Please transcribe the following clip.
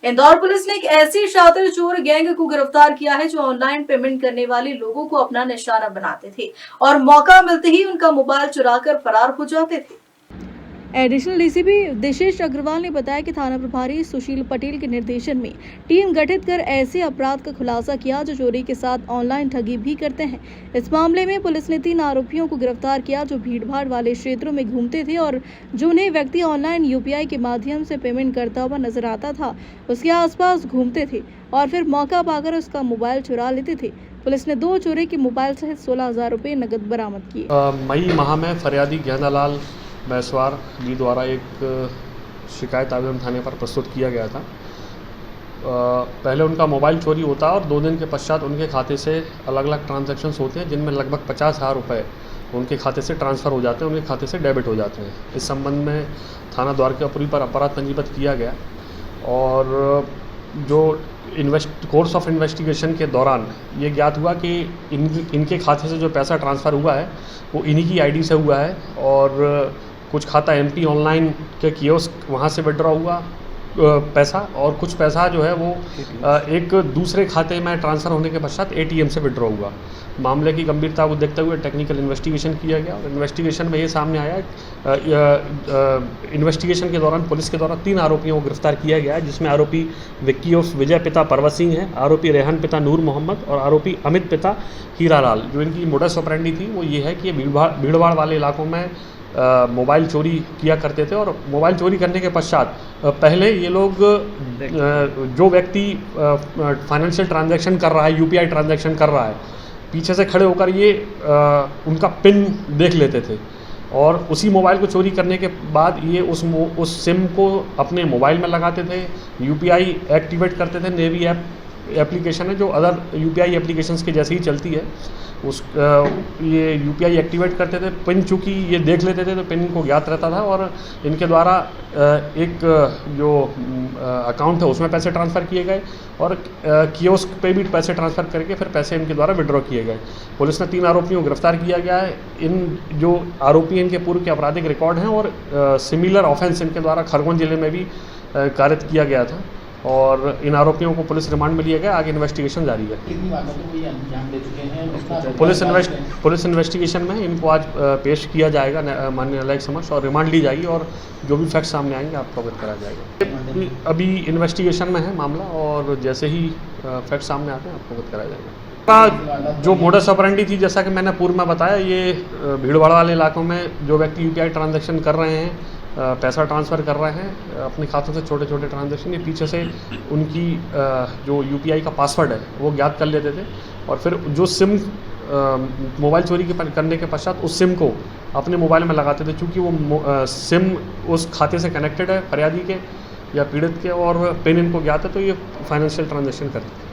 Indore police ने एक ऐसी शातिर चोर गैंग को गिरफ्तार किया है जो ऑनलाइन पेमेंट करने वाले लोगों को अपना निशाना बनाते थे और मौका मिलते ही उनका मोबाइल चुराकर फरार हो जाते थे। एडिशनल डीसीपी दिशेश अग्रवाल ने बताया कि थाना प्रभारी सुशील पटेल के निर्देशन में टीम गठित कर ऐसे अपराध का खुलासा किया जो चोरी के साथ ऑनलाइन ठगी भी करते हैं। इस मामले में पुलिस ने 3 आरोपियों को गिरफ्तार किया जो भीड़भाड़ वाले क्षेत्रों में घूमते थे और जिन्हें व्यक्ति ऑनलाइन यूपीआई के माध्यम से पेमेंट करता हुआ नजर आता था उसके आसपास घूमते थे और फिर मौका पाकर उसका मोबाइल चुरा लेते थे। पुलिस ने 2 चोरी के मोबाइल सहित 16,000 रुपए नकद बरामद किए। मई माह में फरियादी गेंदालाल बैसवार जी द्वारा एक शिकायत आवेदन थाने पर प्रस्तुत किया गया था। पहले उनका मोबाइल चोरी होता है और 2 दिन के पश्चात उनके खाते से अलग अलग ट्रांजैक्शंस होते हैं जिनमें लगभग 50,000 रुपये उनके खाते से ट्रांसफ़र हो जाते हैं, उनके खाते से डेबिट हो जाते हैं। इस संबंध में थाना द्वारकापुरी पर अपराध पंजीबद्ध किया गया और जो कोर्स ऑफ इन्वेस्टिगेशन के दौरान ये ज्ञात हुआ कि इनके खाते से जो पैसा ट्रांसफ़र हुआ है वो इन्हीं की आईडी से हुआ है और कुछ खाता एमपी ऑनलाइन के कियोस्क वहाँ से विड्रॉ हुआ पैसा और कुछ पैसा जो है वो एक दूसरे खाते में ट्रांसफ़र होने के पश्चात एटीएम से विड्रॉ हुआ। मामले की गंभीरता को देखते हुए टेक्निकल इन्वेस्टिगेशन किया गया और इन्वेस्टिगेशन में ये सामने आया इन्वेस्टिगेशन के दौरान पुलिस के द्वारा 3 आरोपियों को गिरफ्तार किया गया है जिसमें आरोपी विक्की उर्फ विजय पिता परवत सिंह है, आरोपी रेहान पिता नूर मोहम्मद और आरोपी अमित पिता हीरालाल। जो इनकी मोडस ऑपरेंडी थी वो ये है कि ये भीड़भाड़ वाले इलाकों में मोबाइल चोरी किया करते थे और मोबाइल चोरी करने के पश्चात पहले ये लोग जो व्यक्ति फाइनेंशियल ट्रांजैक्शन कर रहा है, यूपीआई ट्रांजैक्शन कर रहा है, पीछे से खड़े होकर ये उनका पिन देख लेते थे और उसी मोबाइल को चोरी करने के बाद ये उस सिम को अपने मोबाइल में लगाते थे, यूपीआई एक्टिवेट करते थे। नेवी एप्लीकेशन है जो अदर यूपीआई एप्लीकेशंस के जैसे ही चलती है, ये यूपीआई एक्टिवेट करते थे। पिन चूँकि ये देख लेते थे तो पिन इनको ज्ञात रहता था और इनके द्वारा एक जो अकाउंट है उसमें पैसे ट्रांसफ़र किए गए और कियोस्क पे भी पैसे ट्रांसफ़र करके फिर पैसे इनके द्वारा विड्रॉ किए गए। पुलिस ने 3 आरोपियों को गिरफ्तार किया गया है। इन जो आरोपी इनके पूर्व के आपराधिक रिकॉर्ड हैं और सिमिलर ऑफेंस इनके द्वारा खरगोन जिले में भी कारित किया गया था और इन आरोपियों को पुलिस रिमांड में लिया गया। आगे इन्वेस्टिगेशन जारी है। कितनी बातों को ये अंजाम दे चुके हैं? पुलिस इन्वेस्टिगेशन में इनको आज पेश किया जाएगा माननीय न्यायालय के समक्ष और रिमांड ली जाएगी और जो भी फैक्ट सामने आएंगे आपको अवगत कराया जाएगा। अभी इन्वेस्टिगेशन में है मामला और जैसे ही फैक्ट सामने आते हैं आपको अवगत कराया जाएगा। जो मोडस ऑपरेंडी थी जैसा कि मैंने पूर्व में बताया, ये भीड़भाड़ वाले इलाकों में जो व्यक्ति यूपीआई ट्रांजैक्शन कर रहे हैं, पैसा ट्रांसफ़र कर रहे हैं अपने खातों से छोटे छोटे ट्रांजैक्शन, ये पीछे से उनकी जो यूपीआई का पासवर्ड है वो ज्ञात कर लेते थे और फिर जो सिम मोबाइल चोरी करने के पश्चात उस सिम को अपने मोबाइल में लगाते थे। चूँकि वो सिम उस खाते से कनेक्टेड है फरियादी के या पीड़ित के और पिन इनको ज्ञात है तो ये फाइनेंशियल ट्रांजैक्शन करते थे।